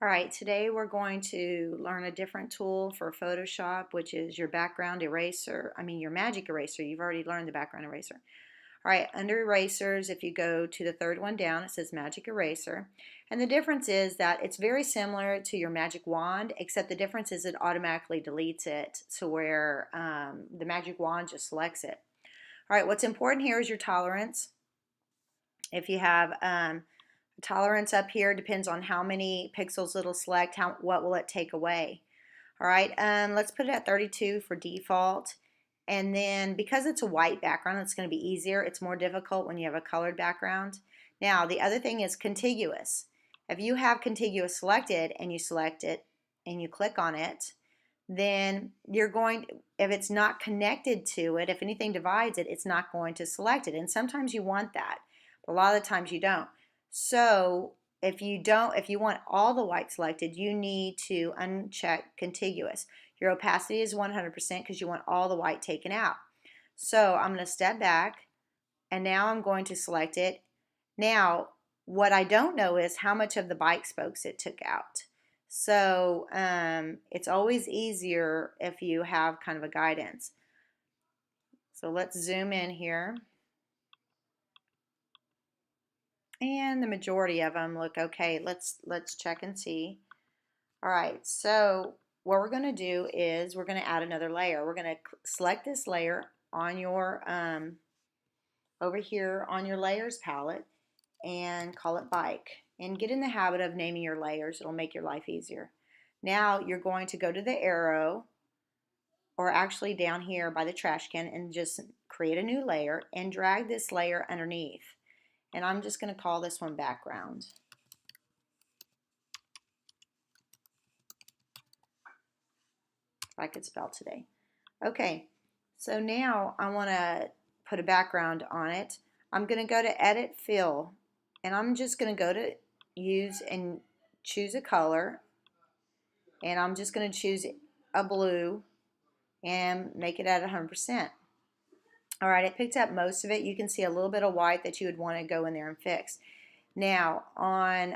All right, today we're going to learn a different tool for Photoshop, which is your background eraser. Your magic eraser. You've already learned the background eraser. All right, under erasers, if you go to the third one down, it says magic eraser. And the difference is that it's very similar to your magic wand, except the difference is it automatically deletes it to where the magic wand just selects it. All right, what's important here is your tolerance. If you have tolerance up here, depends on how many pixels it'll select, what will it take away. All right, let's put it at 32 for default. And then because it's a white background, it's going to be easier. It's more difficult when you have a colored background. Now, the other thing is contiguous. If you have contiguous selected and you select it and you click on it, then you're going, if it's not connected to it, if anything divides it, it's not going to select it. And sometimes you want that, but a lot of the times you don't. So if you want all the white selected, you need to uncheck contiguous. Your opacity is 100% because you want all the white taken out. So I'm going to step back and now I'm going to select it. Now, what I don't know is how much of the bike spokes it took out. So it's always easier if you have kind of a guidance. So let's zoom in here. And the majority of them look okay. Let's check and see. All right, so what we're going to do is we're going to add another layer. We're going to select this layer on your over here on your layers palette and call it bike. And get in the habit of naming your layers. It'll make your life easier. Now you're going to go to the arrow, or actually down here by the trash can, and just create a new layer and drag this layer underneath. And I'm just going to call this one background. If I could spell today. Okay, so now I want to put a background on it. I'm going to go to Edit Fill, and I'm just going to go to Use and choose a color, and I'm just going to choose a blue and make it at 100%. All right, it picked up most of it. You can see a little bit of white that you would want to go in there and fix. Now on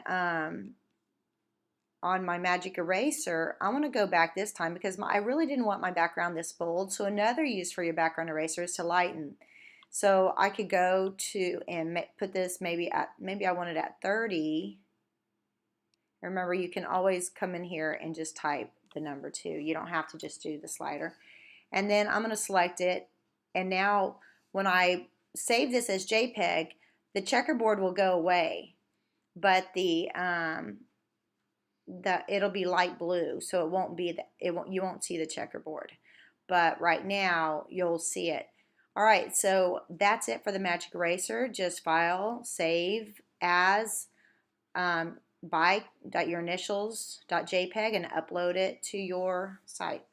my magic eraser, I want to go back this time because I really didn't want my background this bold. So another use for your background eraser is to lighten. So I could go to and put this maybe I want it at 30. Remember, you can always come in here and just type the number 2. You don't have to just do the slider. And then I'm going to select it. And now when I save this as JPEG, the checkerboard will go away, but it'll be light blue, so it won't be you won't see the checkerboard. But right now you'll see it. All right, so that's it for the magic eraser. Just file, save as by.yourinitials.jpg and upload it to your site.